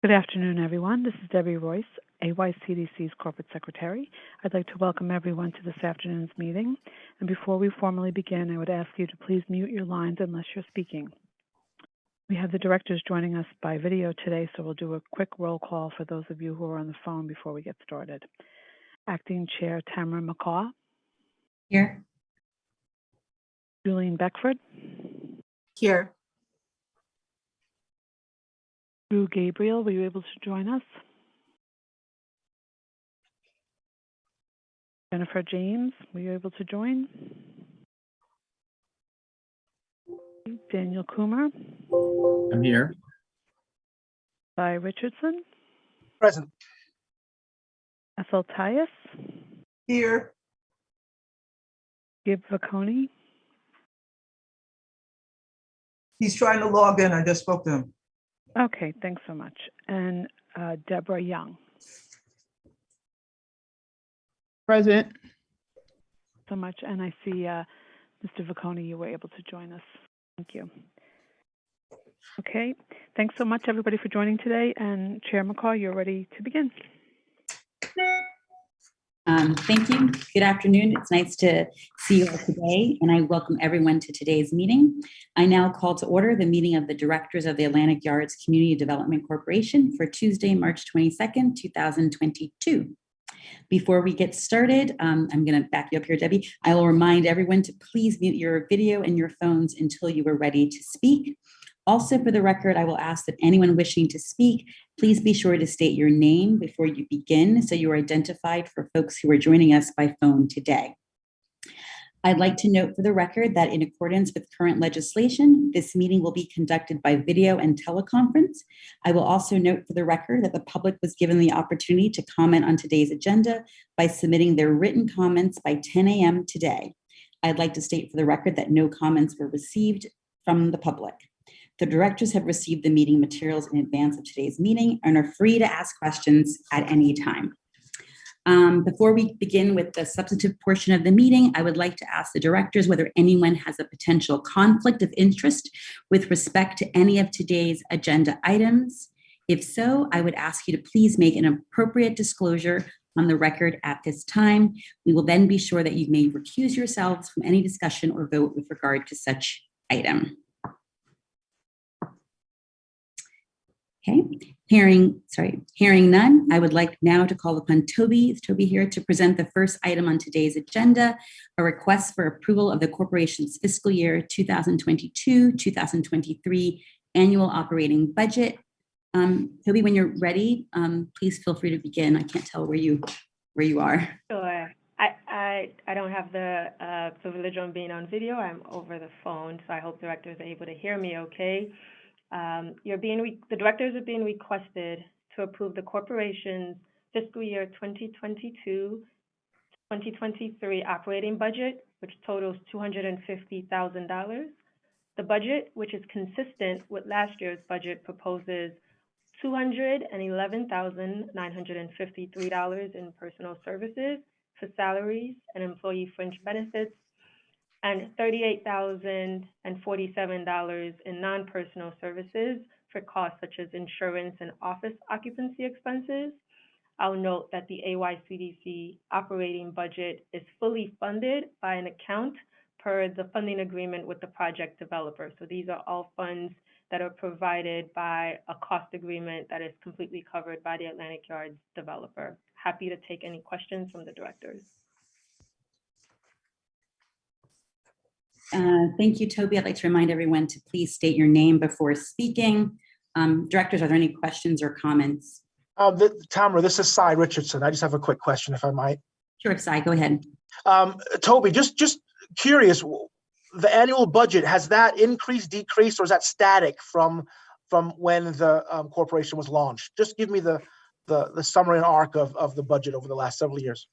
Good afternoon, everyone. This is Debbie Royce, AYCDC's Corporate Secretary. I'd like to welcome everyone to this afternoon's meeting. And before we formally begin, I would ask you to please mute your lines unless you're speaking. We have the directors joining us by video today, so we'll do a quick roll call for those of you who are on the phone before we get started. Acting Chair Tamara McCaw. Here. Julian Beckford. Here. Drew Gabriel, were you able to join us? Jennifer James, were you able to join? Daniel Coomer. I'm here. Cy Richardson. Present. Ethel Tias. Here. Gib Vacconi. He's trying to log in. I just spoke to him. Okay, thanks so much. And Deborah Young. Present. So much. And I see Mr. Vacconi, you were able to join us. Thank you. Okay, thanks so much, everybody, for joining today. And Chair McCaw, you're ready to begin. Thank you. Good afternoon. It's nice to see you all today, and I welcome everyone to today's meeting. I now call to order the meeting of the directors of the Atlantic Yards Community Development Corporation for Tuesday, March 22nd, 2022. Before we get started, I'm going to back you up here, Debbie. I will remind everyone to please mute your video and your phones until you are ready to speak. Also, for the record, I will ask that anyone wishing to speak, please be sure to state your name before you begin so you are identified for folks who are joining us by phone today. I'd like to note for the record that in accordance with current legislation, this meeting will be conducted by video and teleconference. I will also note for the record that the public was given the opportunity to comment on today's agenda by submitting their written comments by 10 a.m. today. I'd like to state for the record that no comments were received from the public. The directors have received the meeting materials in advance of today's meeting and are free to ask questions at any time. Before we begin with the substantive portion of the meeting, I would like to ask the directors whether anyone has a potential conflict of interest with respect to any of today's agenda items. If so, I would ask you to please make an appropriate disclosure on the record at this time. We will then be sure that you may recuse yourselves from any discussion or vote with regard to such item. Okay, hearing none, I would like now to call upon Toby here to present the first item on today's agenda, a request for approval of the corporation's fiscal year 2022-2023 annual operating budget. Toby, when you're ready, please feel free to begin. I can't tell where you are. Sure. I don't have the privilege of being on video. I'm over the phone, so I hope directors are able to hear me okay. The directors are being requested to approve the corporation's fiscal year 2022-2023 operating budget, which totals $250,000. The budget, which is consistent with last year's budget, proposes $211,953 in personal services for salaries and employee fringe benefits, and $38,047 in non-personal services for costs such as insurance and office occupancy expenses. I'll note that the AYCDC operating budget is fully funded by an account per the funding agreement with the project developer. So these are all funds that are provided by a cost agreement that is completely covered by the Atlantic Yards developer. Happy to take any questions from the directors. Thank you, Toby. I'd like to remind everyone to please state your name before speaking. Directors, are there any questions or comments? Tamara, this is Cy Richardson. I just have a quick question, if I might. Sure, Cy, go ahead. Toby, just curious, the annual budget, has that increased, decreased, or is that static from when the corporation was launched? Just give me the summary and arc of the budget over the last several years.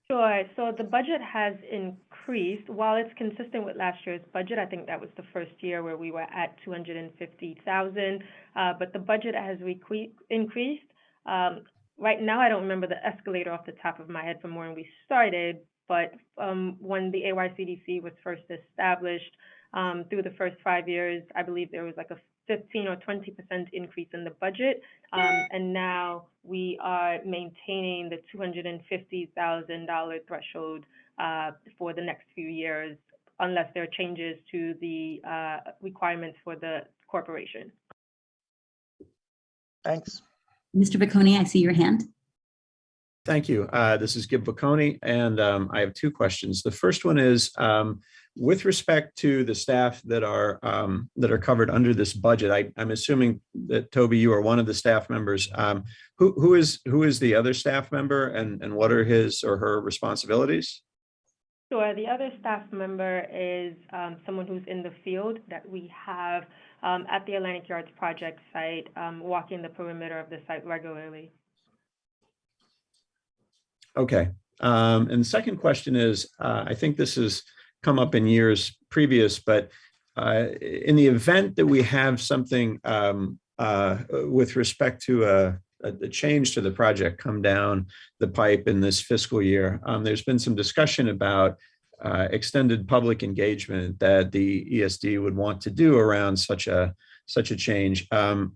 Sure. So the budget has increased. While it's consistent with last year's budget, I think that was the first year where we were at $250,000, but the budget has increased. Right now, I don't remember the escalator off the top of my head from when we started, but when the AYCDC was first established, through the first 5 years, I believe there was like a 15 or 20% increase in the budget. And now we are maintaining the $250,000 threshold for the next few years, unless there are changes to the requirements for the corporation. Thanks. Mr. Bocconi, I see your hand. Thank you. This is Gib Bocconi, and I have two questions. The first one is with respect to the staff that are covered under this budget. I'm assuming that Toby, you are one of the staff members. Who is the other staff member, and what are his or her responsibilities? Sure. The other staff member is someone who's in the field that we have at the Atlantic Yards project site, walking the perimeter of the site regularly. Okay. And the second question is, I think this has come up in years previous, but in the event that we have something with respect to a change to the project come down the pipe in this fiscal year, there's been some discussion about extended public engagement that the ESD would want to do around such a change.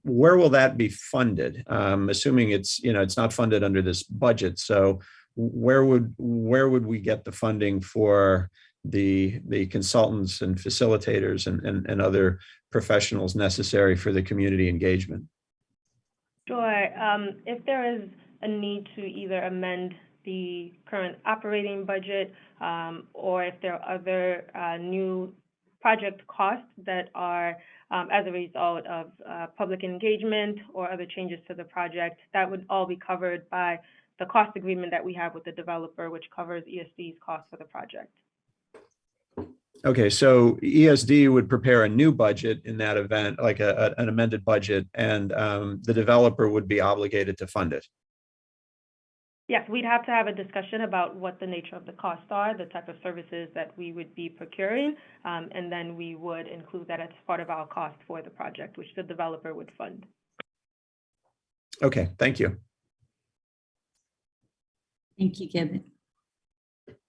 Where will that be funded? Assuming it's not funded under this budget. So where would we get the funding for the consultants and facilitators and other professionals necessary for the community engagement? Sure. If there is a need to either amend the current operating budget, or if there are other new project costs that are as a result of public engagement or other changes to the project, that would all be covered by the cost agreement that we have with the developer, which covers ESD's cost for the project. Okay, so ESD would prepare a new budget in that event, like an amended budget, and the developer would be obligated to fund it. Yes, we'd have to have a discussion about what the nature of the costs are, the type of services that we would be procuring, and then we would include that as part of our cost for the project, which the developer would fund. Okay, thank you. Thank you, Gib.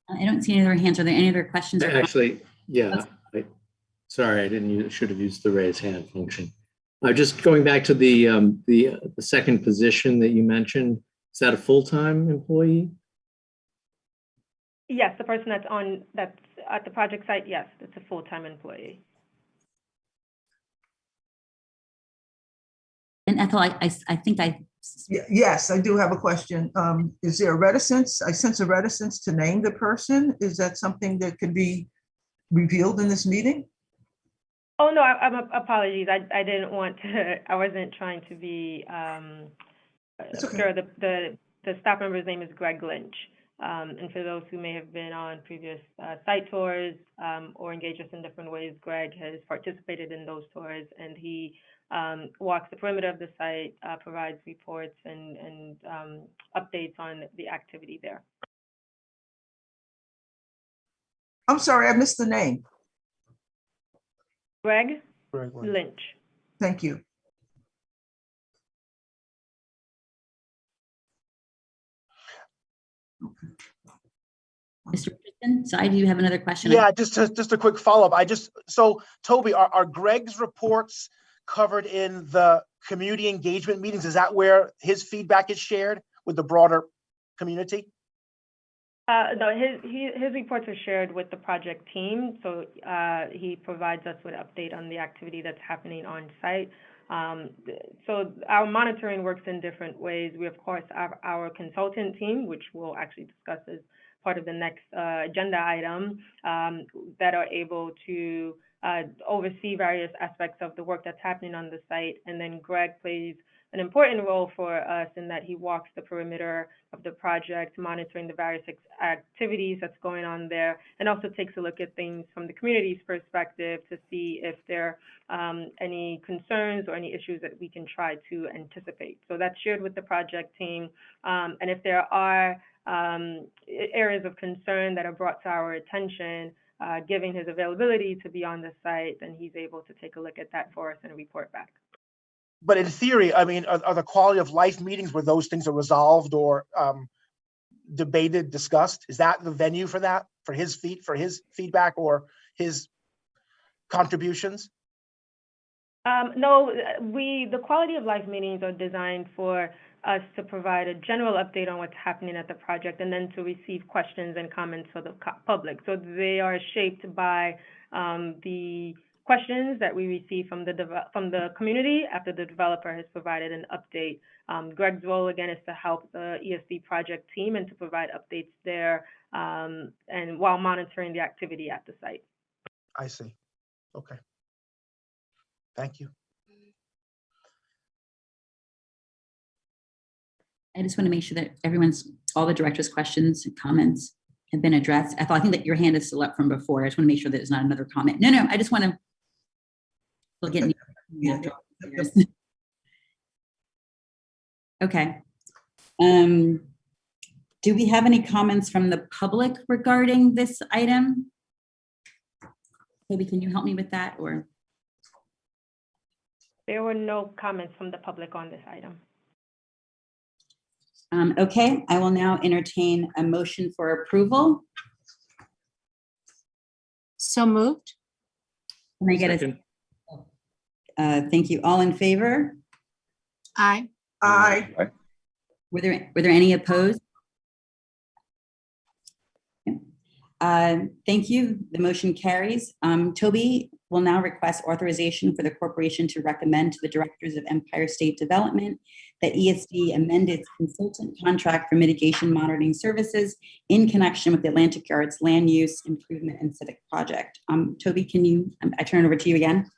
I don't see any other hands. Are there any other questions? Or Actually, yeah. Sorry, I didn't. Should have used the raise hand function. Just going back to the second position that you mentioned. Is that a full-time employee? Yes, the person that's at the project site. Yes, it's a full-time employee. And Ethel, I think I. Yes, I do have a question. Is there a reticence? I sense a reticence to name the person. Is that something that could be revealed in this meeting? Oh, no, apologies. I didn't want to, I wasn't trying to be obscure. The staff member's name is Greg Lynch. And for those who may have been on previous site tours or engaged us in different ways, Greg has participated in those tours, and he walks the perimeter of the site, provides reports and updates on the activity there. I'm sorry, I missed the name. Greg Very good. Lynch. Thank you. Mr. Richardson, sorry, do you have another question? Yeah, just a quick follow-up. So Toby, are Greg's reports covered in the community engagement meetings? Is that where his feedback is shared with the broader community? No, his reports are shared with the project team. So he provides us with an update on the activity that's happening on site. So our monitoring works in different ways. We, of course, have our consultant team, which we'll actually discuss as part of the next agenda item, that are able to oversee various aspects of the work that's happening on the site. And then Greg plays an important role for us in that he walks the perimeter of the project, monitoring the various activities that's going on there, and also takes a look at things from the community's perspective to see if there are any concerns or any issues that we can try to anticipate. So that's shared with the project team. And if there are areas of concern that are brought to our attention, given his availability to be on the site, then he's able to take a look at that for us and report back. But in theory, I mean, are the quality of life meetings where those things are resolved or debated, discussed? Is that the venue for that, for his feedback or his contributions? No, the quality of life meetings are designed for us to provide a general update on what's happening at the project and then to receive questions and comments for the public. So they are shaped by the questions that we receive from the community after the developer has provided an update. Greg's role, again, is to help the ESD project team and to provide updates there and while monitoring the activity at the site. I see. Okay. Thank you. I just want to make sure that all the director's questions and comments have been addressed. Ethel, I think that your hand is still up from before. I just want to make sure that there's not another comment. No, I just want to. We'll get after all these years. Okay. Do we have any comments from the public regarding this item? Toby, can you help me with that, or? There were no comments from the public on this item. Okay, I will now entertain a motion for approval. So moved. Can I get Second. thank you. All in favor? Aye. Aye. Were there any opposed? Thank you. The motion carries. Toby will now request authorization for the corporation to recommend to the directors of Empire State Development that ESD amend its consultant contract for mitigation monitoring services in connection with the Atlantic Yards Land Use Improvement and Civic Project. Toby, I turn it over to you again.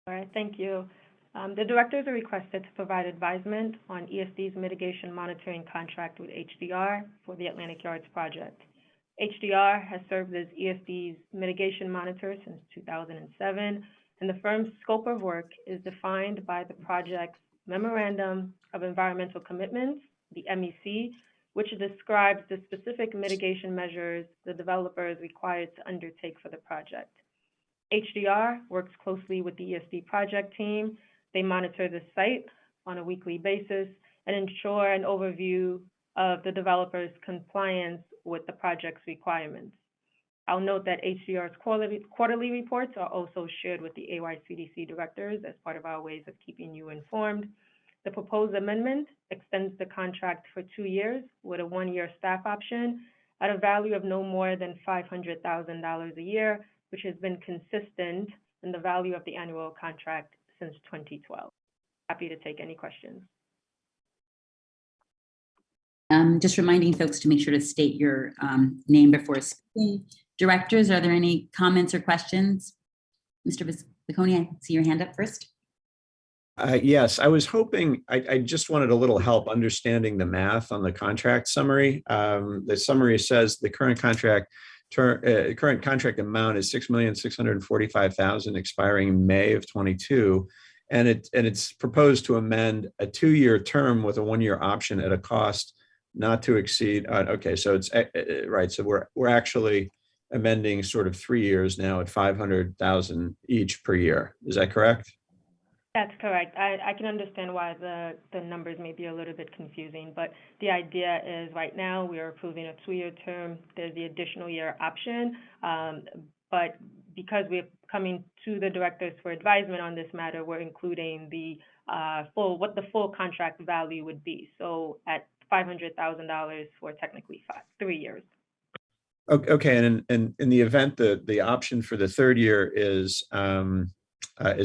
All right, thank you. The directors are requested to provide advisement on ESD's mitigation monitoring contract with HDR for the Atlantic Yards project. HDR has served as ESD's mitigation monitor since 2007, and the firm's scope of work is defined by the project's Memorandum of Environmental Commitments, the MEC, which describes the specific mitigation measures the developer is required to undertake for the project. HDR works closely with the ESD project team. They monitor the site on a weekly basis and ensure an overview of the developer's compliance with the project's requirements. I'll note that HDR's quarterly reports are also shared with the AYCDC directors as part of our ways of keeping you informed. The proposed amendment extends the contract for 2 years with a 1-year staff option at a value of no more than $500,000 a year, which has been consistent in the value of the annual contract since 2012. Happy to take any questions. Just reminding folks to make sure to state your name before speaking. Directors, are there any comments or questions? Mr. Visconti, I see your hand up first. Yes, I was hoping, I just wanted a little help understanding the math on the contract summary. The summary says the current contract amount is $6,645,000 expiring May of 22. And it's proposed to amend a 2-year term with a 1-year option at a cost not to exceed. Okay, so it's right. So we're actually amending sort of 3 years now at $500,000 each per year. Is that correct? That's correct. I can understand why the numbers may be a little bit confusing, but the idea is right now we are approving a 2-year term. There's the additional year option, but because we're coming to the directors for advisement on this matter, we're including the what the full contract value would be. So at $500,000 for technically 3 years. Okay, and in the event that the option for the 3rd year is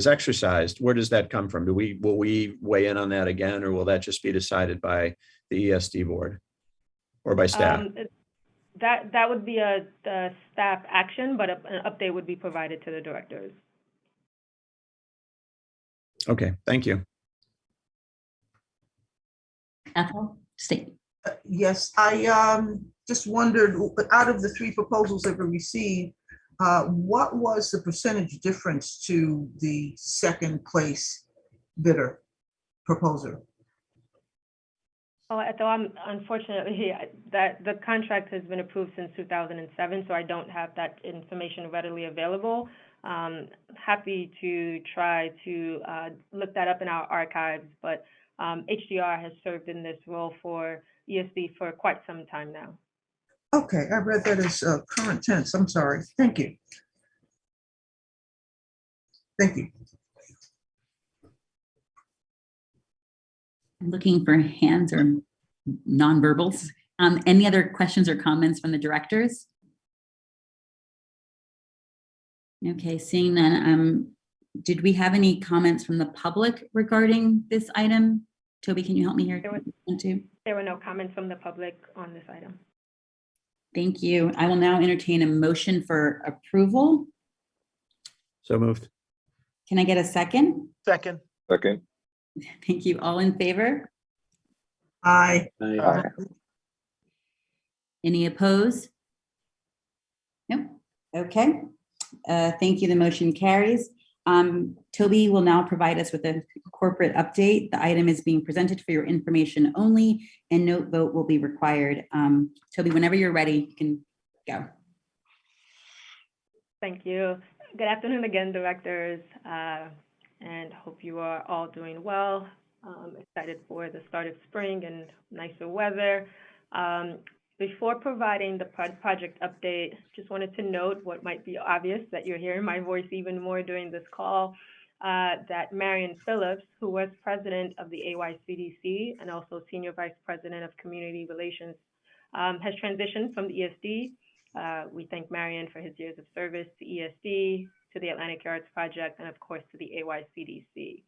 exercised, where does that come from? Will we weigh in on that again, or will that just be decided by the ESD board or by staff? That would be a staff action, but an update would be provided to the directors. Okay, thank you. Ethel, state. Yes, I just wondered, out of the 3 proposals that were received, what was the percentage difference to the second place bidder proposer? Oh, Ethel, unfortunately, that the contract has been approved since 2007, so I don't have that information readily available. Happy to try to look that up in our archives, but HDR has served in this role for ESD for quite some time now. Okay, I read that as current tense. I'm sorry. Thank you. Thank you. I'm looking for hands or nonverbals. Any other questions or comments from the directors? Okay, seeing none, did we have any comments from the public regarding this item? Toby, can you help me here? There were no comments from the public on this item. Thank you. I will now entertain a motion for approval. So moved. Can I get a second? Second. Second. Thank you. All in favor? Aye. Aye. Any opposed? Nope. Okay. Thank you. The motion carries. Toby will now provide us with a corporate update. The item is being presented for your information only, and no vote will be required. Toby, whenever you're ready, you can go. Thank you. Good afternoon again, directors, and hope you are all doing well. Excited for the start of spring and nicer weather. Before providing the project update, just wanted to note what might be obvious, that you're hearing my voice even more during this call, that Marion Phillips, who was president of the AYCDC and also senior vice president of community relations, has transitioned from the ESD. We thank Marion for his years of service to ESD, to the Atlantic Yards Project, and of course to the AYCDC.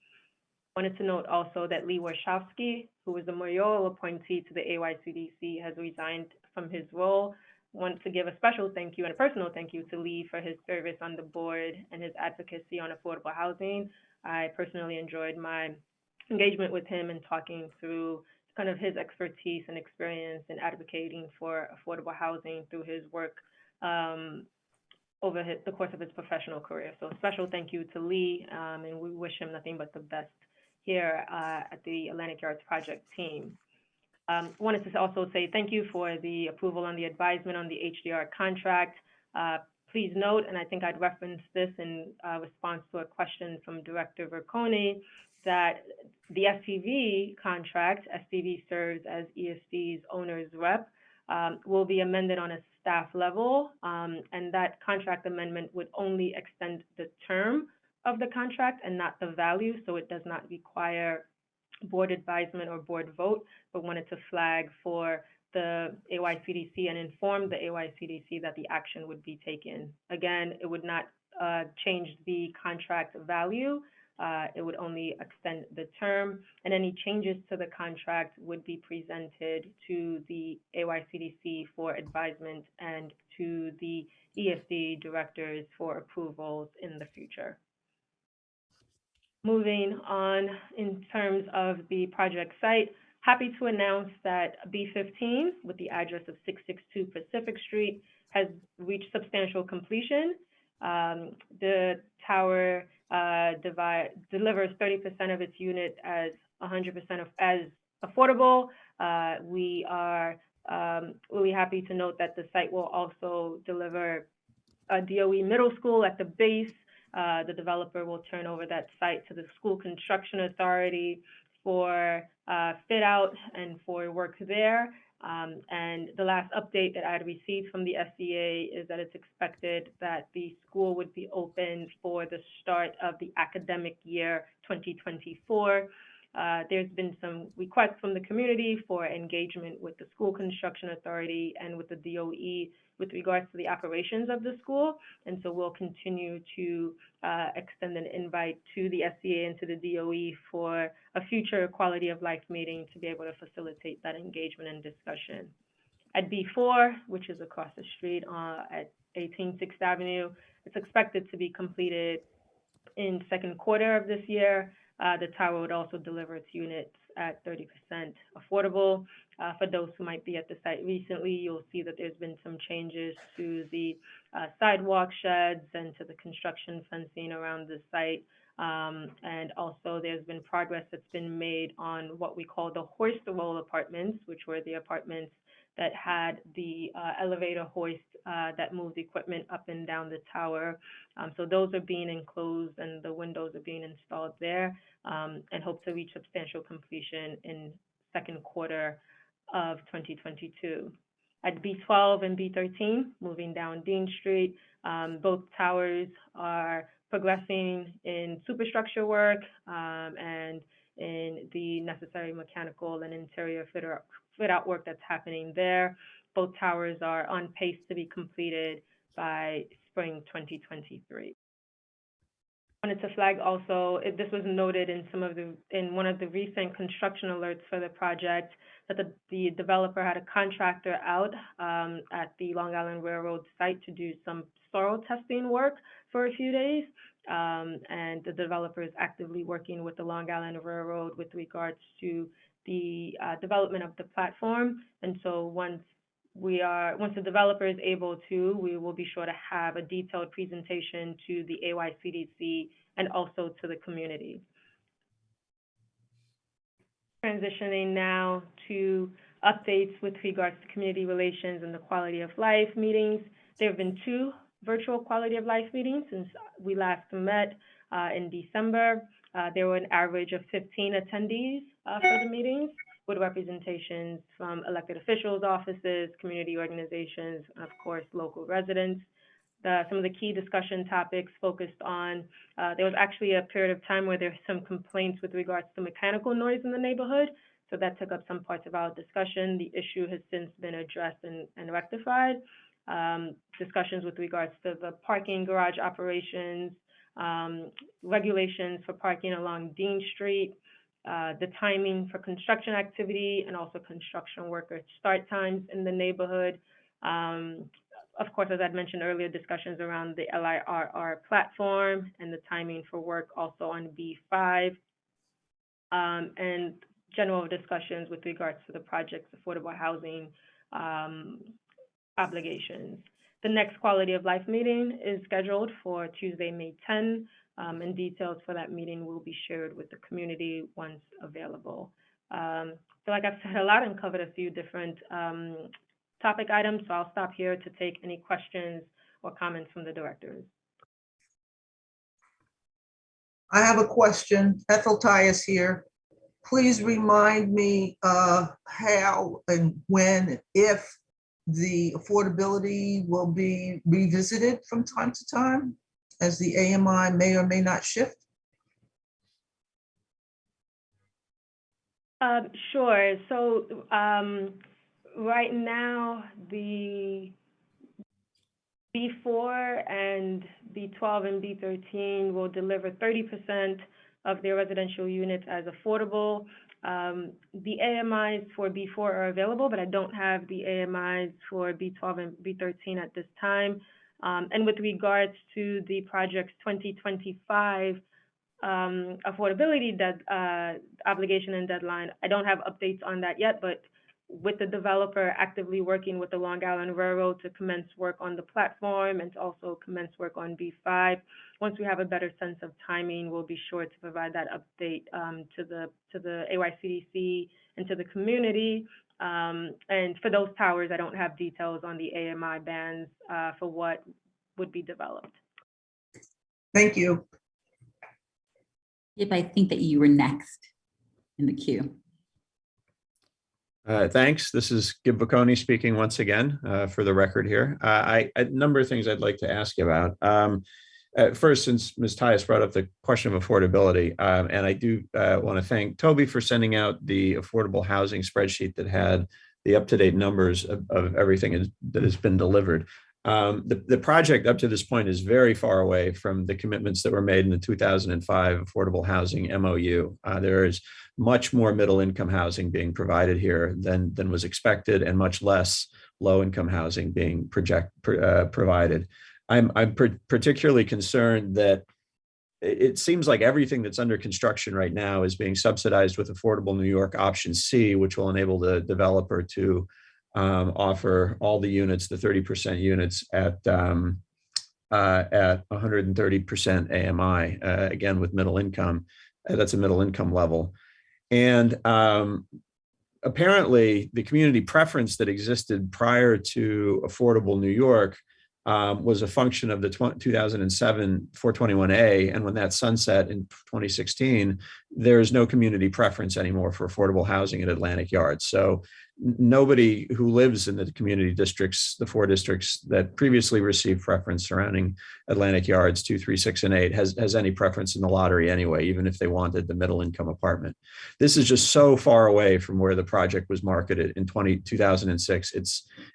Wanted to note also that Lee Warshawski, who was the mayoral appointee to the AYCDC, has resigned from his role. Want to give a special thank you and a personal thank you to Lee for his service on the board and his advocacy on affordable housing. I personally enjoyed my engagement with him and talking through kind of his expertise and experience in advocating for affordable housing through his work over the course of his professional career. So special thank you to Lee, and we wish him nothing but the best here at the Atlantic Yards Project team. Wanted to also say thank you for the approval on the advisement on the HDR contract. Please note, and I think I'd referenced this in response to a question from Director Verconi, that the STV contract, STV serves as ESD's owner's rep, will be amended on a staff level, and that contract amendment would only extend the term of the contract and not the value, so it does not require board advisement or board vote, but wanted to flag for the AYCDC and inform the AYCDC that the action would be taken. Again, it would not change the contract value. It would only extend the term, and any changes to the contract would be presented to the AYCDC for advisement and to the ESD directors for approvals in the future. Moving on in terms of the project site, happy to announce that B15 with the address of 662 Pacific Street has reached substantial completion. The tower delivers 30% of its unit as 100% as affordable. We are really happy to note that the site will also deliver a DOE middle school at the base. The developer will turn over that site to the School Construction Authority for fit out and for work there. And the last update that I had received from the SDA is that it's expected that the school would be open for the start of the academic year 2024. There's been some requests from the community for engagement with the School Construction Authority and with the DOE with regards to the operations of the school. And so we'll continue to extend an invite to the SDA and to the DOE for a future quality of life meeting to be able to facilitate that engagement and discussion. At B4, which is across the street at 18 6th Avenue, it's expected to be completed in second quarter of this year. The tower would also deliver its units at 30% affordable. For those who might be at the site recently, you'll see that there's been some changes to the sidewalk sheds and to the construction fencing around the site. And also there's been progress that's been made on what we call the hoist roll apartments, which were the apartments that had the elevator hoist that moved equipment up and down the tower. So those are being enclosed and the windows are being installed there, and hope to reach substantial completion in second quarter of 2022. At B12 and B13, moving down Dean Street, both towers are progressing in superstructure work, and in the necessary mechanical and interior fit out work that's happening there. Both towers are on pace to be completed by spring 2023. Wanted to flag also, this was noted in one of the recent construction alerts for the project, that the developer had a contractor out at the Long Island Railroad site to do some soil testing work for a few days. And the developer is actively working with the Long Island Railroad with regards to the development of the platform. And so once the developer is able to, we will be sure to have a detailed presentation to the AYCDC and also to the community. Transitioning now to updates with regards to community relations and the quality of life meetings. There have been 2 virtual quality of life meetings since we last met in December. There were an average of 15 attendees for the meetings, with representations from elected officials' offices, community organizations, and of course, local residents. Some of the key discussion topics focused on, there was actually a period of time where there were some complaints with regards to mechanical noise in the neighborhood. So that took up some parts of our discussion. The issue has since been addressed and rectified. Discussions with regards to the parking garage operations, regulations for parking along Dean Street, the timing for construction activity, and also construction worker start times in the neighborhood. Of course, as I'd mentioned earlier, discussions around the LIRR platform and the timing for work also on B5, and general discussions with regards to the project's affordable housing obligations. The next quality of life meeting is scheduled for Tuesday, May 10, and details for that meeting will be shared with the community once available. So like I've said a lot and covered a few different topic items, so I'll stop here to take any questions or comments from the directors. I have a question. Ethel Tyus here. Please remind me how and when, and if the affordability will be revisited from time to time as the AMI may or may not shift. Sure. So right now, the B4 and B12 and B13 will deliver 30% of their residential units as affordable. The AMIs for B4 are available, but I don't have the AMIs for B12 and B13 at this time. And with regards to the project's 2025 affordability obligation and deadline, I don't have updates on that yet, but with the developer actively working with the Long Island Railroad to commence work on the platform and to also commence work on B5. Once we have a better sense of timing, we'll be sure to provide that update to the AYCDC and to the community. And for those towers, I don't have details on the AMI bands for what would be developed. Thank you. If I think that you were next in the queue. Thanks. This is Gib Bocconi speaking once again for the record here. A number of things I'd like to ask you about. First, since Ms. Tyus brought up the question of affordability, and I do want to thank Toby for sending out the affordable housing spreadsheet that had the up-to-date numbers of everything that has been delivered. The project up to this point is very far away from the commitments that were made in the 2005 Affordable Housing MOU. There is much more middle-income housing being provided here than was expected, and much less low-income housing being provided. I'm particularly concerned that it seems like everything that's under construction right now is being subsidized with Affordable New York Option C, which will enable the developer to offer all the units, the 30% units at 130% AMI, again with middle income. That's a middle income level. And apparently the community preference that existed prior to Affordable New York was a function of the 2007 421A. And when that sunset in 2016, there's no community preference anymore for affordable housing at Atlantic Yards. So nobody who lives in the community districts, the 4 districts that previously received preference surrounding Atlantic Yards 2, 3, 6, and 8 has any preference in the lottery anyway, even if they wanted the middle income apartment. This is just so far away from where the project was marketed in 2006.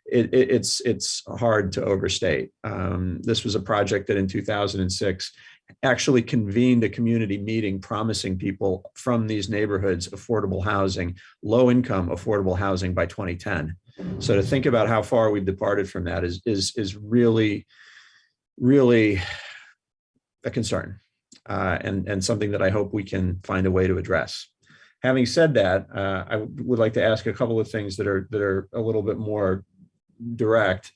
It's hard to overstate. This was a project that in 2006 actually convened a community meeting promising people from these neighborhoods affordable housing, low income affordable housing by 2010. So to think about how far we've departed from that is really, really a concern, and something that I hope we can find a way to address. Having said that, I would like to ask a couple of things that are a little bit more direct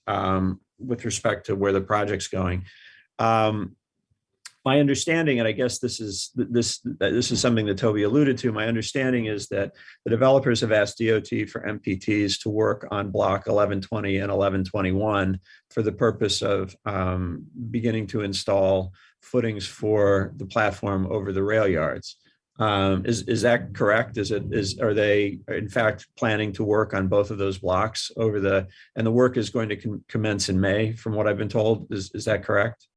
with respect to where the project's going. My understanding, and I guess this is something that Toby alluded to, my understanding is that the developers have asked DOT for MPTs to work on block 1120 and 1121 for the purpose of beginning to install footings for the platform over the rail yards. Is that correct? Are they in fact planning to work on both of those blocks and the work is going to commence in May, from what I've been told? Is that correct?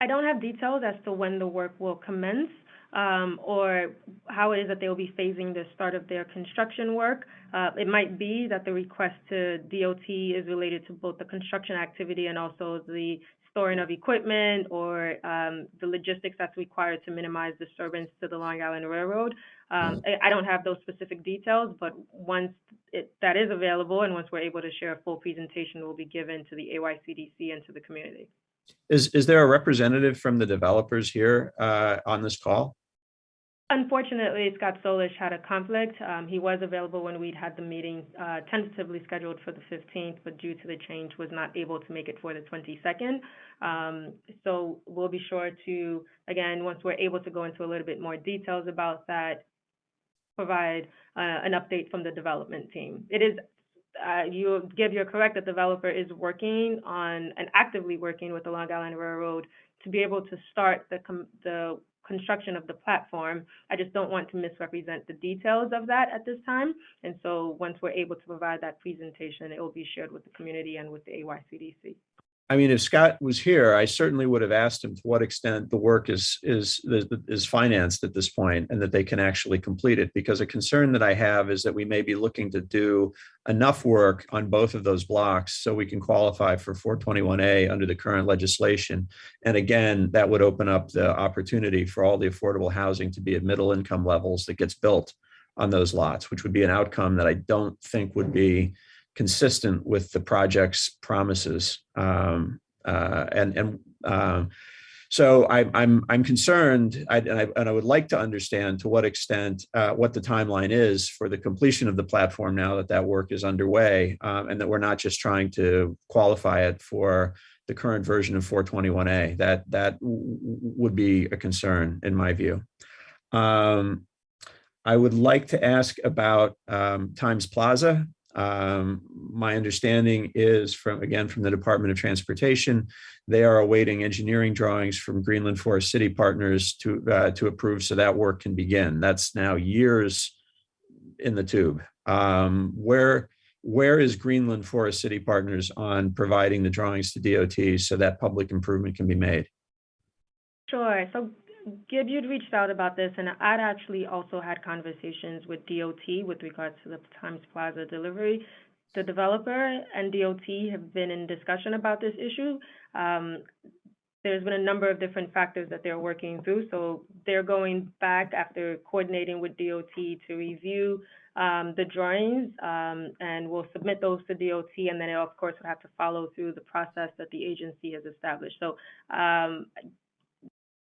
I don't have details as to when the work will commence, or how it is that they will be phasing the start of their construction work. It might be that the request to DOT is related to both the construction activity and also the storing of equipment, or the logistics that's required to minimize disturbance to the Long Island Railroad. I don't have those specific details, but once that is available and once we're able to share a full presentation, will be given to the AYCDC and to the community. Is there a representative from the developers here on this call? Unfortunately, Scott Solish had a conflict. He was available when we'd had the meeting tentatively scheduled for the 15th, but due to the change was not able to make it for the 22nd. So we'll be sure to, again, once we're able to go into a little bit more details about that, provide an update from the development team. It is you're correct, the developer is working on and actively working with the Long Island Railroad to be able to start the construction of the platform. I just don't want to misrepresent the details of that at this time. And so once we're able to provide that presentation, it will be shared with the community and with the AYCDC. I mean, if Scott was here, I certainly would have asked him to what extent the work is financed at this point and that they can actually complete it. Because a concern that I have is that we may be looking to do enough work on both of those blocks so we can qualify for 421A under the current legislation. And again, that would open up the opportunity for all the affordable housing to be at middle income levels that gets built on those lots, which would be an outcome that I don't think would be consistent with the project's promises, so I'm concerned, and I would like to understand to what extent what the timeline is for the completion of the platform now that work is underway, and that we're not just trying to qualify it for the current version of 421A. That would be a concern in my view. I would like to ask about Times Plaza. My understanding is from the Department of Transportation, they are awaiting engineering drawings from Greenland Forest City Partners to approve so that work can begin. That's now years in the tube. Where is Greenland Forest City Partners on providing the drawings to DOT so that public improvement can be made? Sure. So Gib, you'd reached out about this, and I'd actually also had conversations with DOT with regards to the Times Plaza delivery. The developer and DOT have been in discussion about this issue. There's been a number of different factors that they're working through. So they're going back after coordinating with DOT to review the drawings, and we'll submit those to DOT, and then it, of course, would have to follow through the process that the agency has established. So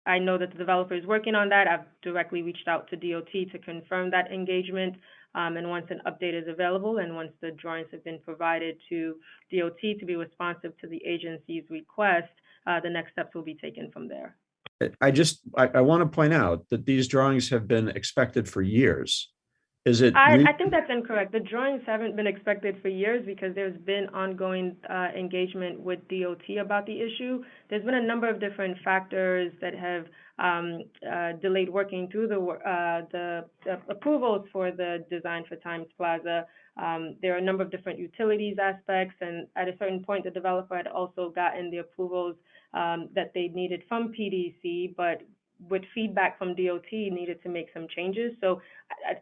I know that the developer is working on that. I've directly reached out to DOT to confirm that engagement. And once an update is available and once the drawings have been provided to DOT to be responsive to the agency's request, the next steps will be taken from there. I want to point out that these drawings have been expected for years. Is it? I think that's incorrect. The drawings haven't been expected for years because there's been ongoing engagement with DOT about the issue. There's been a number of different factors that have delayed working through the approvals for the design for Times Plaza. There are a number of different utilities aspects, and at a certain point, the developer had also gotten the approvals that they needed from PDC, but with feedback from DOT, needed to make some changes. So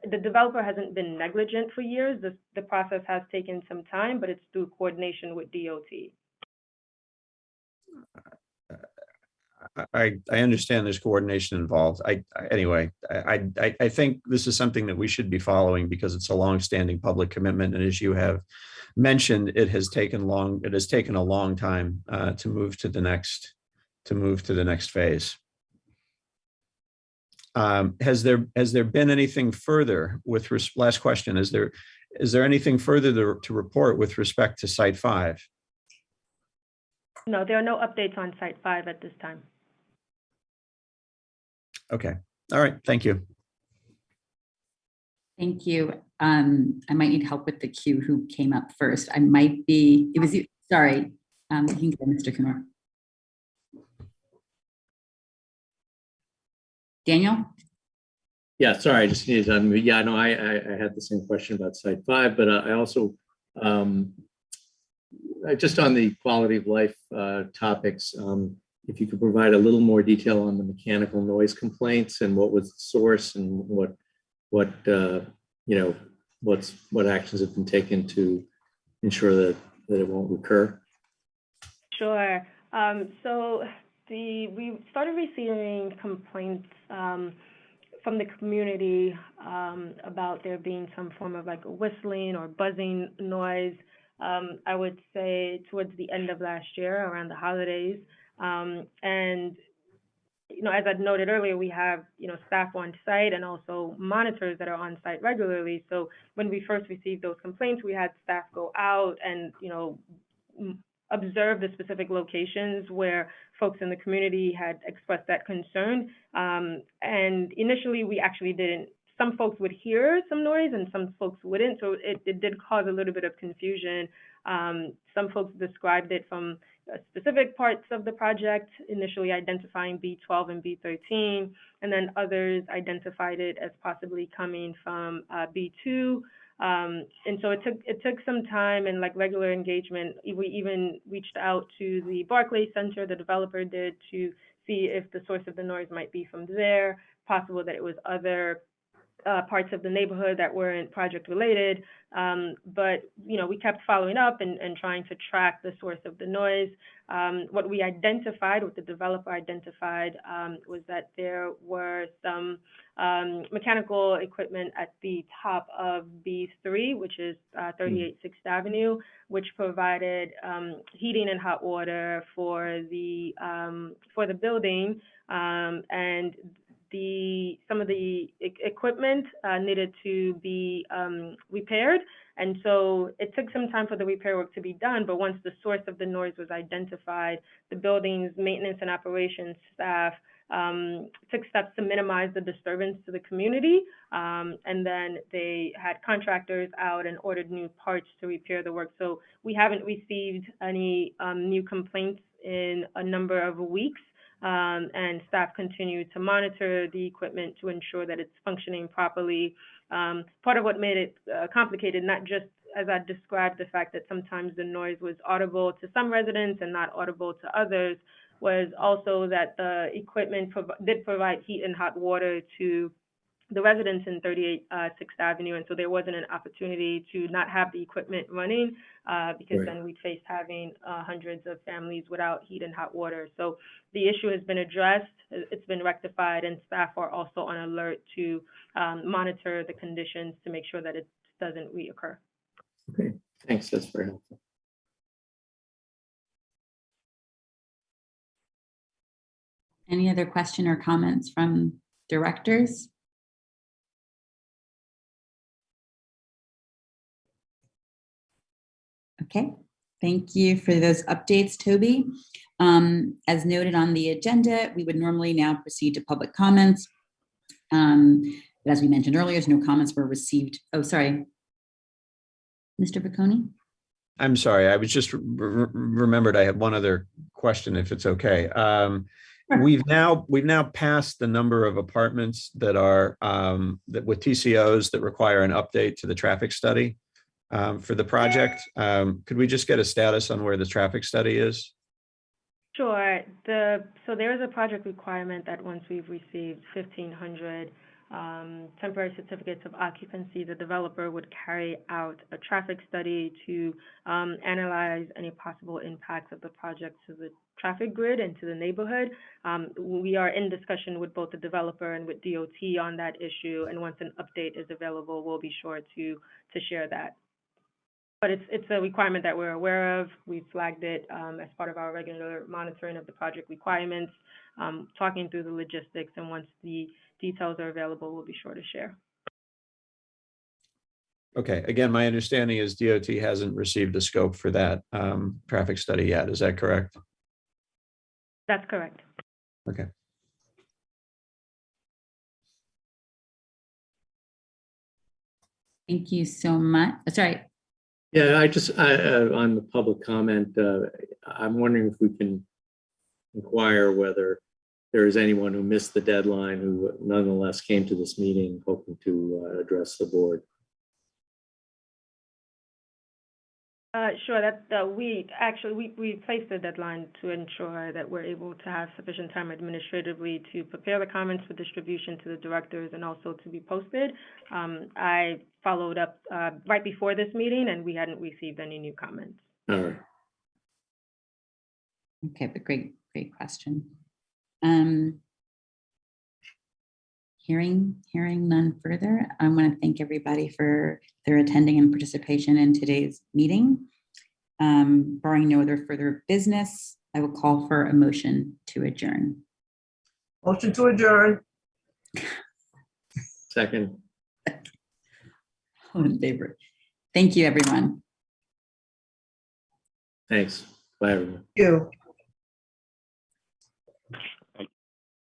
the developer hasn't been negligent for years. The process has taken some time, but it's through coordination with DOT. I understand there's coordination involved. Anyway, I think this is something that we should be following because it's a long-standing public commitment, and as you have mentioned, it has taken a long time to move to the next phase. Has there been anything further with last question? Is there anything further to report with respect to Site 5? No, there are no updates on Site 5 at this time. Okay. All right. Thank you. Thank you. I might need help with the queue who came up first. It was you. Sorry. You can go, Mr. Kumar. Daniel? Yeah, sorry, I just needed to unmute. Yeah, no, I had the same question about Site 5, but I also, just on the quality of life topics, if you could provide a little more detail on the mechanical noise complaints and what was the source and what actions have been taken to ensure that it won't recur. Sure. So we started receiving complaints from the community about there being some form of like a whistling or buzzing noise. I would say towards the end of last year, around the holidays. And, as I noted earlier, we have, staff on site and also monitors that are on site regularly. So when we first received those complaints, we had staff go out and, observe the specific locations where folks in the community had expressed that concern. And initially, we actually didn't. Some folks would hear some noise and some folks wouldn't. So it did cause a little bit of confusion. Some folks described it from specific parts of the project, initially identifying B12 and B13, and then others identified it as possibly coming from B2. And so it took some time and like regular engagement. We even reached out to the Barclay Center, the developer did, to see if the source of the noise might be from there, possible that it was other parts of the neighborhood that weren't project related. But, we kept following up and trying to track the source of the noise. What we identified, what the developer identified, was that there were some mechanical equipment at the top of B3, which is 38 6th Avenue, which provided heating and hot water for the building, and some of the equipment needed to be repaired. And so it took some time for the repair work to be done, but once the source of the noise was identified, the building's maintenance and operations staff took steps to minimize the disturbance to the community. And then they had contractors out and ordered new parts to repair the work. So we haven't received any new complaints in a number of weeks. And staff continue to monitor the equipment to ensure that it's functioning properly. Part of what made it complicated, not just as I described the fact that sometimes the noise was audible to some residents and not audible to others, was also that the equipment did provide heat and hot water to the residents in 38 6th Avenue, and so there wasn't an opportunity to not have the equipment running because then we'd face having hundreds of families without heat and hot water. So the issue has been addressed, it's been rectified, and staff are also on alert to monitor the conditions to make sure that it doesn't reoccur. Okay, thanks. That's very helpful. Any other question or comments from directors? Okay, thank you for those updates, Toby. As noted on the agenda, we would normally now proceed to public comments. But as we mentioned earlier, no comments were received. Oh, sorry. Mr. Bocconi? I'm sorry, I was just remembered I had one other question, if it's okay. Sure. We've now passed the number of apartments that are that with TCOs that require an update to the traffic study for the project. Could we just get a status on where the traffic study is? Sure. So there is a project requirement that once we've received 1,500 temporary certificates of occupancy, the developer would carry out a traffic study to analyze any possible impacts of the project to the traffic grid and to the neighborhood. We are in discussion with both the developer and with DOT on that issue, and once an update is available, we'll be sure to share that. But it's a requirement that we're aware of. We flagged it as part of our regular monitoring of the project requirements, talking through the logistics, and once the details are available, we'll be sure to share. Okay, again, my understanding is DOT hasn't received the scope for that traffic study yet. Is that correct? That's correct. Okay. Thank you so much. Sorry. Yeah, on the public comment, I'm wondering if we can inquire whether there is anyone who missed the deadline who nonetheless came to this meeting hoping to address the board. Sure. We placed a deadline to ensure that we're able to have sufficient time administratively to prepare the comments for distribution to the directors and also to be posted. I followed up right before this meeting, and we hadn't received any new comments. All right. Okay, but great question. Hearing none further, I want to thank everybody for their attending and participation in today's meeting. Barring no other further business, I will call for a motion to adjourn. Motion to adjourn. Second. All in favor. Thank you, everyone. Thanks. Bye, everyone. You.